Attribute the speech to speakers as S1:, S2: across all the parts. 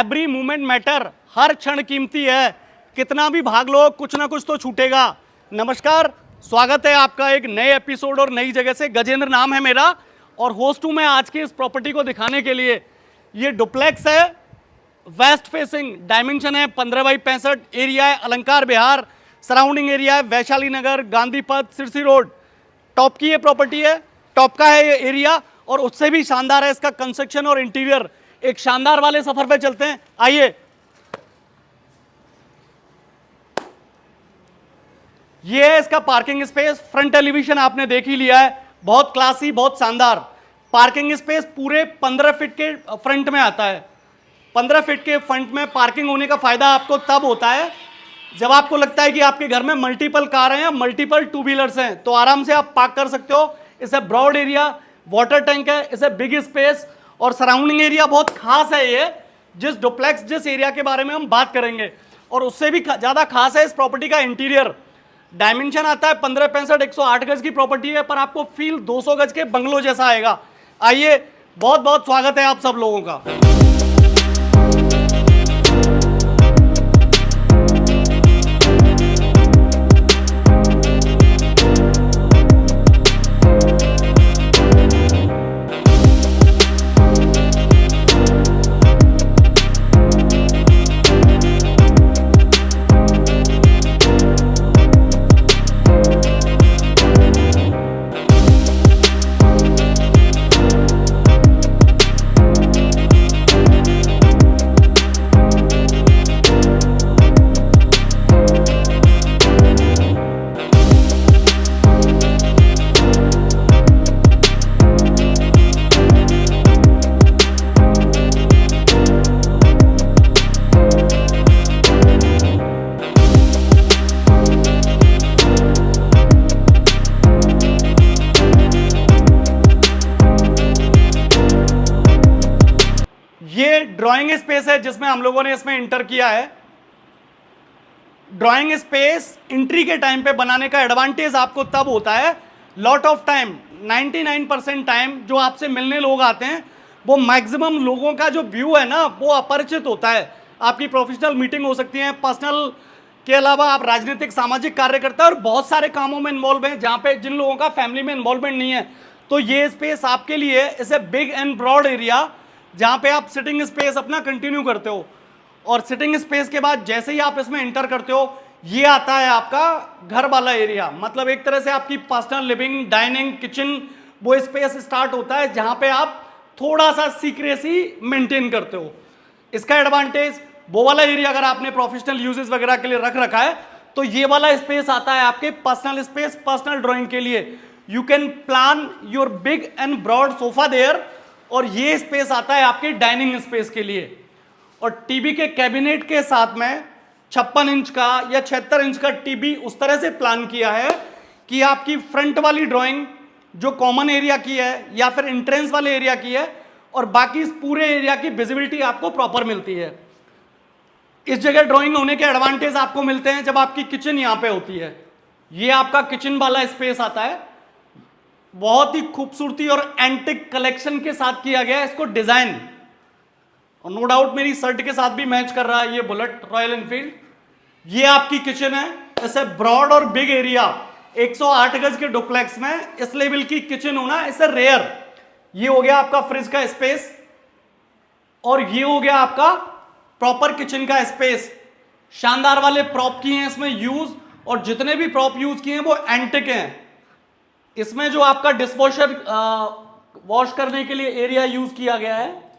S1: Every movement matter, हर क्षण कीमती है, कितना भी भाग लो कुछ ना कुछ तो छूटेगा। नमस्कार, स्वागत है आपका एक नए एपिसोड और नई जगह से। गजेंद्र नाम है मेरा और होस्ट हूं मैं आज की इस प्रॉपर्टी को दिखाने के लिए। ये डुप्लेक्स है, वेस्ट फेसिंग, डायमेंशन है 15x65, एरिया है अलंकार बिहार, सराउंडिंग एरिया है वैशाली नगर, गांधी पथ, सिरसी रोड। टॉप की ये प्रॉपर्टी है, टॉप का है ये एरिया और उससे भी शानदार है इसका कंस्ट्रक्शन और इंटीरियर। एक शानदार वाले सफर पे चलते हैं, आइए। ये है इसका पार्किंग स्पेस। फ्रंट एलिवेशन आपने देख ही लिया है, बहुत क्लासी, बहुत शानदार। पार्किंग स्पेस पूरे 15 फीट के फ्रंट में आता है। 15 फीट के फ्रंट में पार्किंग होने का फायदा आपको तब होता है जब आपको लगता है कि आपके घर में मल्टीपल कार हैं या मल्टीपल टू व्हीलर्स हैं, तो आराम से आप पार्क कर सकते हो। इसे ब्रॉड एरिया, वाटर टैंक है, इसे बिग स्पेस और सराउंडिंग एरिया बहुत खास है। ये जिस डुप्लेक्स, जिस एरिया के बारे में हम बात करेंगे और उससे भी ज़्यादा खास है इस प्रॉपर्टी का इंटीरियर। डायमेंशन आता है 15x65, 108 गज की प्रॉपर्टी है, पर आपको फील 200 गज के बंगलो जैसा आएगा। आइए, बहुत बहुत स्वागत है आप सब लोगों का। ये ड्राइंग स्पेस है जिसमें हम लोगों ने इसमें इंटर किया है। ड्राइंग स्पेस एंट्री के टाइम पे बनाने का एडवांटेज आपको तब होता है, लॉट ऑफ टाइम, 99% टाइम जो आपसे मिलने लोग आते हैं वो मैक्सिमम लोगों का जो व्यू है ना वो अपरिचित होता है। आपकी प्रोफेशनल मीटिंग हो सकती है, पर्सनल के अलावा आप राजनीतिक सामाजिक कार्य करते हैं और बहुत सारे कामों में इन्वॉल्व हैं जहाँ पे जिन लोगों का फैमिली में इन्वॉल्वमेंट नहीं है। तो ये स्पेस आपके लिए इसे बिग एंड ब्रॉड एरिया जहाँ पे आप सिटिंग स्पेस अपना कंटिन्यू करते हो। और सिटिंग स्पेस के बाद जैसे ही आप इसमें एंटर करते हो ये आता है आपका घर वाला एरिया, मतलब एक तरह से आपकी पर्सनल लिविंग, डाइनिंग, किचन वो स्पेस स्टार्ट होता है जहाँ पे आप थोड़ा सा सीक्रेसी मेंटेन करते हो। इसका एडवांटेज, वो वाला एरिया अगर आपने प्रोफेशनल यूजेस वगैरह के लिए रख रखा है तो ये वाला स्पेस आता है आपके पर्सनल स्पेस, पर्सनल ड्राइंग के लिए। You can plan your big and broad sofa there. और ये स्पेस आता है आपके डाइनिंग स्पेस के लिए। और टीवी के कैबिनेट के साथ में 56 इंच का या 76 इंच का टीवी उस तरह से प्लान किया है कि आपकी फ्रंट वाली ड्राइंग जो कॉमन एरिया की है या फिर एंट्रेंस वाले एरिया की है और बाकी इस पूरे एरिया की विजिबिलिटी आपको प्रॉपर मिलती है। इस जगह ड्राइंग होने के एडवांटेज आपको मिलते हैं जब आपकी किचन यहां पे होती है। ये आपका किचन वाला स्पेस आता है, बहुत ही खूबसूरती और एंटिक कलेक्शन के साथ किया गया है इसको डिजाइन, और नो डाउट मेरी शर्ट के साथ भी मैच कर रहा है ये बुलेट रॉयल एनफील्ड। ये आपकी किचन है, ऐसे ब्रॉड और बिग एरिया 108 गज के डुप्लेक्स में इस लेवल की किचन होना ऐसे रेयर। ये हो गया आपका फ्रिज का स्पेस और ये हो गया आपका प्रॉपर किचन का स्पेस। शानदार वाले प्रॉप किए हैं इसमें यूज, और जितने भी प्रॉप यूज किए हैं वो एंटिक हैं। इसमें जो आपका डिशवॉशर वॉश करने के लिए एरिया यूज किया गया है,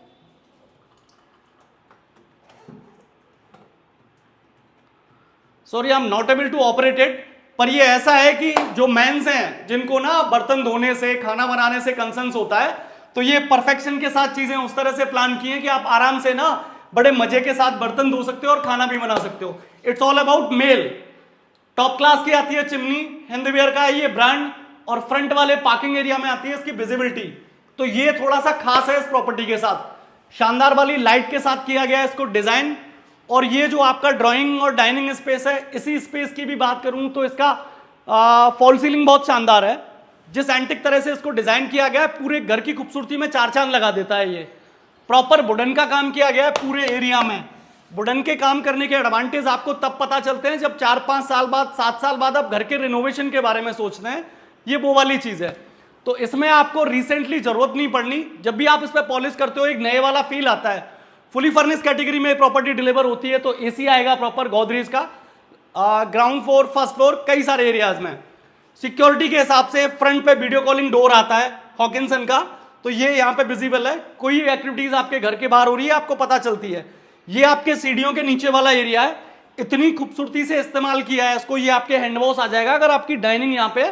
S1: sorry I am not able to operate it, पर ये ऐसा है कि जो मेंस हैं जिनको ना बर्तन धोने से, खाना बनाने से कंसर्न्स होता है, तो ये परफेक्शन के साथ चीजें उस तरह से प्लान की हैं कि आप आराम से ना बड़े मजे के साथ बर्तन धो सकते हो और खाना भी बना सकते हो। It's all about male. Top class की आती है चिमनी, हिंदवेयर का है ये ब्रांड, और फ्रंट वाले पार्किंग एरिया में आती है इसकी विजिबिलिटी। तो ये थोड़ा सा खास है इस प्रॉपर्टी के साथ। शानदार वाली लाइट के साथ किया गया है इसको डिजाइन। और ये जो आपका ड्राइंग और डाइनिंग स्पेस है, इसी स्पेस की भी बात करूं तो इसका फॉल सीलिंग बहुत शानदार है। जिस एंटिक तरह से इसको डिजाइन किया गया है पूरे घर की खूबसूरती में चार चांद लगा देता है ये। प्रॉपर वुडन का काम किया गया है पूरे एरिया में। वुडन के काम करने के एडवांटेज आपको तब पता चलते हैं जब 4-5 साल बाद 7 साल बाद आप घर के रिनोवेशन के बारे में सोचते हैं, ये वो वाली चीज है। तो इसमें आपको रिसेंटली जरूरत नहीं पड़नी, जब भी आप इस पर पॉलिश करते हो एक नए वाला फील आता है। फुली फर्निश कैटेगरी में प्रॉपर्टी डिलीवर होती है तो एसी आएगा प्रॉपर गोदरेज का, ग्राउंड फ्लोर, फर्स्ट फ्लोर, कई सारे एरियाज में। सिक्योरिटी के हिसाब से फ्रंट पे वीडियो कॉलिंग डोर आता है हॉकिंसन का, तो ये यहाँ पे विजिबल है, कोई एक्टिविटीज आपके घर के बाहर हो रही है आपको पता चलती है। ये आपके सीढ़ियों के नीचे वाला एरिया है, इतनी खूबसूरती से इस्तेमाल किया है इसको, ये आपके हैंड वॉश आ जाएगा अगर आपकी डाइनिंग यहाँ पे,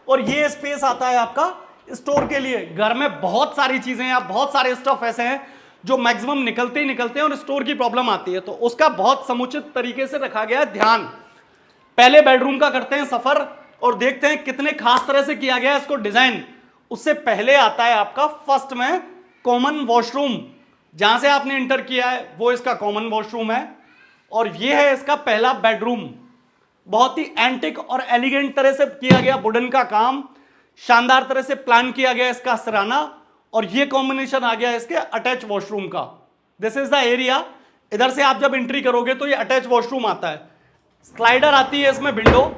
S1: और ये स्पेस आता है आपका स्टोर के लिए। घर में बहुत सारी चीजें हैं, बहुत सारे स्टफ ऐसे हैं जो मैक्सिमम निकलते ही निकलते हैं और स्टोर की प्रॉब्लम आती है, तो उसका बहुत समुचित तरीके से रखा गया है ध्यान। पहले बेडरूम का करते हैं सफर और देखते हैं कितने खास तरह से किया गया है इसको डिजाइन। उससे पहले आता है आपका फर्स्ट में कॉमन वॉशरूम, जहां से आपने इंटर किया है वो इसका कॉमन वॉशरूम है, और ये है इसका पहला बेडरूम। बहुत ही एंटिक और एलिगेंट तरह से किया गया वुडन का काम, शानदार तरह से प्लान किया गया इसका सिराना, और ये कॉम्बिनेशन आ गया इसके अटैच वॉशरूम का। दिस इज द एरिया, इधर से आप जब एंट्री करोगे तो ये अटैच वॉशरूम आता है। स्लाइडर आती है इसमें विंडो।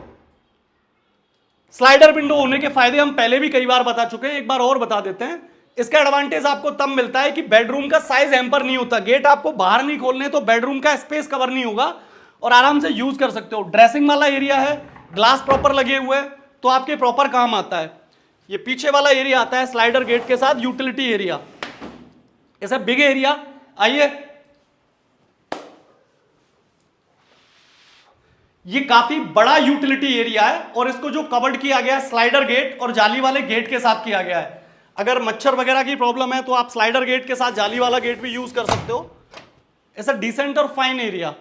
S1: स्लाइडर विंडो होने के फायदे हम पहले भी कई बार बता चुके हैं, एक बार और बता देते हैं। इसका एडवांटेज आपको तब मिलता है कि बेडरूम का साइज हैम्पर नहीं होता, गेट आपको बाहर नहीं खोलने तो बेडरूम का स्पेस कवर नहीं होगा और आराम से यूज कर सकते हो। ड्रेसिंग वाला एरिया है, ग्लास प्रॉपर लगे हुए तो आपके प्रॉपर काम आता है। ये पीछे वाला एरिया आता है स्लाइडर गेट के साथ यूटिलिटी एरिया, ऐसा बिग एरिया। आइए, ये काफी बड़ा यूटिलिटी एरिया है और इसको जो कवर्ड किया गया है स्लाइडर गेट और जाली वाले गेट के साथ किया गया है। अगर मच्छर वगैरह की प्रॉब्लम है तो आप स्लाइडर गेट के साथ जाली वाला गेट भी यूज कर सकते हो। ऐसा डिसेंट और फाइन एरिया,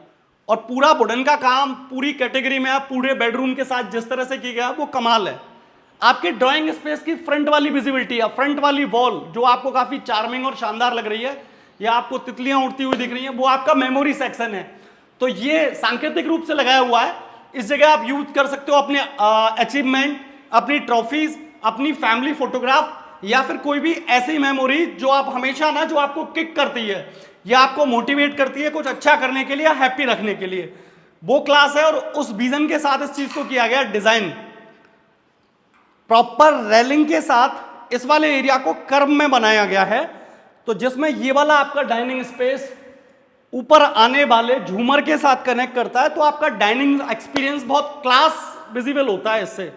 S1: और पूरा वुडन का काम पूरी कैटेगरी में आप पूरे बेडरूम के साथ जिस तरह से किया गया वो कमाल है। आपके ड्राइंग स्पेस की फ्रंट वाली विजिबिलिटी या फ्रंट वाली वॉल जो आपको काफी चार्मिंग और शानदार लग रही है, या आपको तितलियां उड़ती हुई दिख रही हैं, वो आपका मेमोरी सेक्शन है। तो ये सांकेतिक रूप से लगाया हुआ है, इस जगह आप यूज कर सकते हो अपने अचीवमेंट, अपनी ट्रॉफीज, अपनी फैमिली फोटोग्राफ, या फिर कोई भी ऐसी मेमोरी जो आप हमेशा ना, जो आपको किक करती है या आपको मोटिवेट करती है कुछ अच्छा करने के लिए, हैप्पी रखने के लिए, वो क्लास है। और उस विजन के साथ इस चीज को किया गया डिजाइन प्रॉपर रेलिंग के साथ। इस वाले एरिया को कर्व में बनाया गया है, तो जिसमें ये वाला आपका डाइनिंग स्पेस ऊपर आने वाले झूमर के साथ कनेक्ट करता है, तो आपका डाइनिंग एक्सपीरियंस बहुत क्लास विजिबल होता है इससे।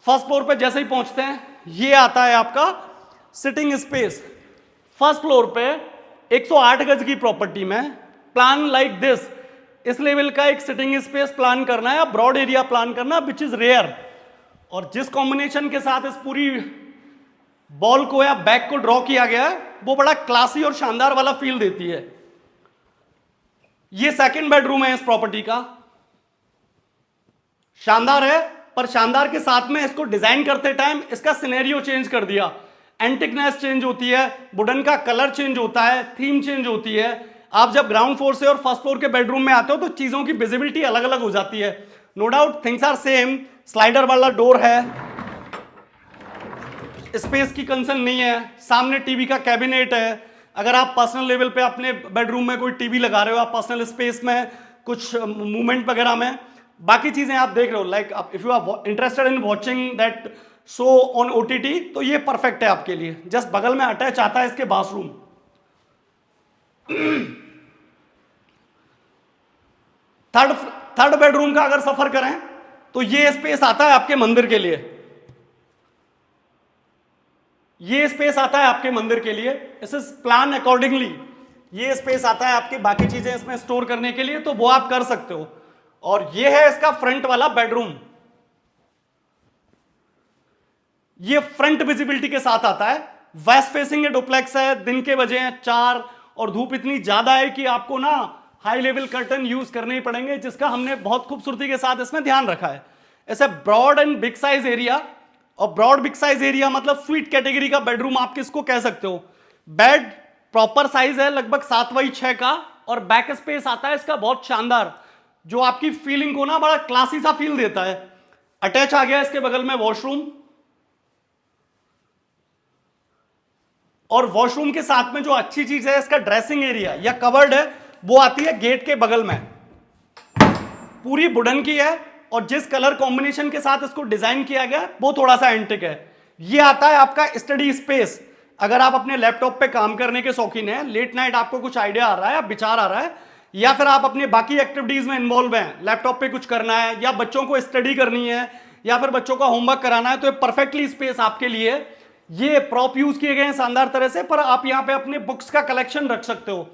S1: फर्स्ट फ्लोर पे जैसे ही पहुंचते हैं ये आता है आपका सिटिंग स्पेस। फर्स्ट फ्लोर पे 108 गज की प्रॉपर्टी में प्लान लाइक दिस, इस लेवल का एक सिटिंग स्पेस प्लान करना है, ब्रॉड एरिया प्लान करना, विच इज रेयर। और जिस कॉम्बिनेशन के साथ इस पूरी बॉल को या बैक को ड्रॉ किया गया है वो बड़ा क्लासी और शानदार वाला फील देती है। ये सेकंड बेडरूम है इस प्रॉपर्टी का, शानदार है, पर शानदार के साथ में इसको डिजाइन करते टाइम इसका सिनेरियो चेंज कर दिया। एंटिकनेस चेंज होती है, वुडन का कलर चेंज होता है, थीम चेंज होती है। आप जब ग्राउंड फ्लोर से और फर्स्ट फ्लोर के बेडरूम में आते हो तो चीजों की विजिबिलिटी अलग अलग हो जाती है। No doubt things are same, slider वाला डोर है, स्पेस की कंसर्न नहीं है, सामने टीवी का कैबिनेट है। अगर आप पर्सनल लेवल पे अपने बेडरूम में कोई टीवी लगा रहे हो, आप पर्सनल स्पेस में कुछ मूवमेंट वगैरह में, बाकी चीजें आप देख रहे हो, like if you are interested in watching that show on OTT, तो ये परफेक्ट है आपके लिए। जस्ट बगल में अटैच आता है इसके बाथरूम। थर्ड बेडरूम का अगर सफर करें तो ये स्पेस आता है आपके मंदिर के लिए, ये स्पेस आता है आपके मंदिर के लिए। इस इज प्लान अकॉर्डिंगली, ये स्पेस आता है आपकी बाकी चीजें इसमें स्टोर करने के लिए, तो वो आप कर सकते हो। और ये है इसका फ्रंट वाला बेडरूम, ये फ्रंट विजिबिलिटी के साथ आता है। वेस्ट फेसिंग डुप्लेक्स है, दिन के बजे हैं 4 और धूप इतनी ज्यादा है कि आपको ना हाई लेवल कर्टन यूज करने ही पड़ेंगे, जिसका हमने बहुत खूबसूरती के साथ इसमें ध्यान रखा है। ऐसे broad and big size area, और ब्रॉड बिग साइज एरिया मतलब स्वीट कैटेगरी का बेडरूम आप किसको कह सकते हो। बेड प्रॉपर साइज है लगभग 7x6 का, और बैक स्पेस आता है इसका बहुत शानदार, जो आपकी फीलिंग को ना बड़ा क्लासी सा फील देता है। अटैच आ गया इसके बगल में वॉशरूम, और वॉशरूम के साथ में जो अच्छी चीज है इसका ड्रेसिंग एरिया या कवर्ड है, वो आती है गेट के बगल में, पूरी वुडन की है, और जिस कलर कॉम्बिनेशन के साथ इसको डिजाइन किया गया वो थोड़ा सा एंटिक है। ये आता है आपका स्टडी स्पेस। अगर आप अपने लैपटॉप पे काम करने के शौकीन हैं, लेट नाइट आपको कुछ आइडिया आ रहा है या विचार आ रहा है, या फिर आप अपने बाकी एक्टिविटीज में इन्वॉल्व हैं, लैपटॉप पे कुछ करना है या बच्चों को स्टडी करनी है या फिर बच्चों का होमवर्क कराना है, तो ये परफेक्टली स्पेस आपके लिए। ये प्रॉप यूज किए गए हैं शानदार तरह से, पर आप यहाँ पे अपने बुक्स का कलेक्शन रख सकते हो,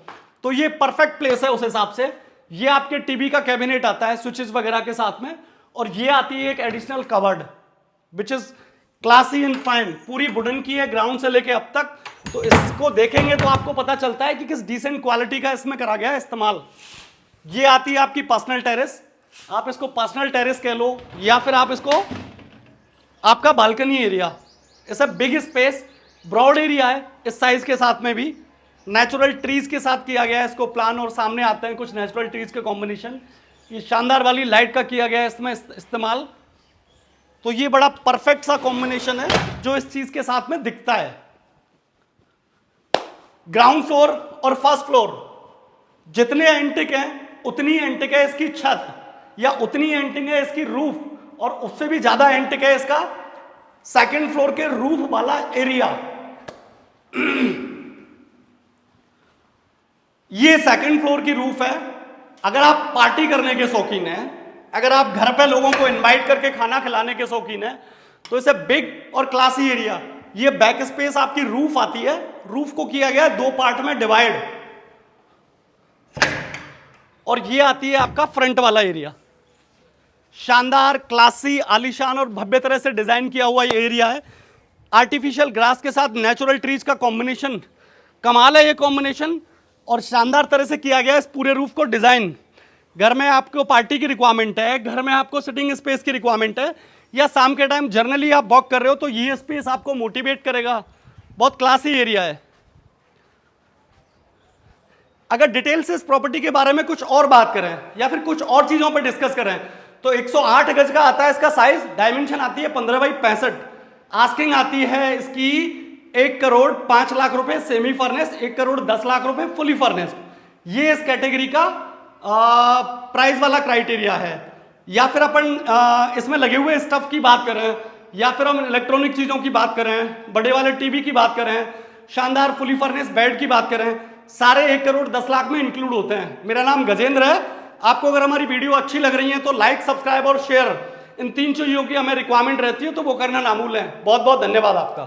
S1: तो ये परफेक्ट प्लेस है उस हिसाब से। ये आपके टीवी का कैबिनेट आता है स्विचेस वगैरह के साथ में, और ये आती है एक additional covered which is classy and fine, पूरी वुडन की है ग्राउंड से लेके अब तक। तो इसको देखेंगे तो आपको पता चलता है कि किस डिसेंट क्वालिटी का इसमें करा गया है इस्तेमाल। ये आती है आपकी पर्सनल टेरेस, आप इसको पर्सनल टेरेस कह लो या फिर आप इसको आपका balcony area. It's a big space, broad area है इस साइज के साथ में भी, नेचुरल ट्रीज के साथ किया गया है इसको प्लान, और सामने आते हैं कुछ नेचुरल ट्रीज के कॉम्बिनेशन। ये शानदार वाली लाइट का किया गया है इसमें इस्तेमाल। तो ये बड़ा परफेक्ट सा कॉम्बिनेशन है जो इस चीज के साथ में दिखता है। ग्राउंड फ्लोर और फर्स्ट फ्लोर जितने एंटिक हैं उतनी एंटिक है इसकी छत, या उतनी एंटिक है इसकी रूफ, और उससे भी ज्यादा एंटिक है इसका सेकंड फ्लोर के रूफ वाला एरिया। ये सेकंड फ्लोर की रूफ है। अगर आप पार्टी करने के शौकीन हैं, अगर आप घर पे लोगों को इनवाइट करके खाना खिलाने के शौकीन हैं, तो इसे बिग और क्लासी एरिया। ये बैक स्पेस आपकी रूफ आती है, रूफ को किया गया है 2 पार्ट में डिवाइड, और ये आती है आपका फ्रंट वाला एरिया। शानदार, क्लासी, आलीशान और भव्य तरह से डिजाइन किया हुआ ये एरिया है। आर्टिफिशियल ग्रास के साथ नेचुरल ट्रीज का कॉम्बिनेशन कमाल है ये कॉम्बिनेशन, और शानदार तरह से किया गया है इस पूरे रूफ को डिजाइन। घर में आपको पार्टी की रिक्वायरमेंट है, घर में आपको सिटिंग स्पेस की रिक्वायरमेंट है, या शाम के टाइम जर्नली आप वॉक कर रहे हो, तो ये स्पेस आपको मोटिवेट करेगा। बहुत क्लासी एरिया है। अगर डिटेल से इस प्रॉपर्टी के बारे में कुछ और बात करें या फिर कुछ और चीजों पर डिस्कस करें, तो 108 गज का आता है इसका साइज, डायमेंशन आती है 15 बाई 65, आस्किंग आती है इसकी 1,05,00,000 रुपए सेमी फर्नेस, 1,10,00,000 रुपए फुली फर्नेस। ये इस कैटेगरी का प्राइस वाला क्राइटेरिया है। या फिर अपन इसमें लगे हुए स्टफ की बात करें, या फिर हम इलेक्ट्रॉनिक चीजों की बात करें, बड़े वाले टीवी की बात करें, शानदार फुली फर्नेस बेड की बात करें, सारे 1,10,00,000 में इंक्लूड होते हैं। मेरा नाम गजेंद्र है। आपको अगर हमारी वीडियो अच्छी लग रही है तो लाइक, सब्सक्राइब और शेयर, इन 3 चीजों की हमें रिक्वायरमेंट रहती है, तो वो करना ना भूलें। बहुत बहुत धन्यवाद आपका।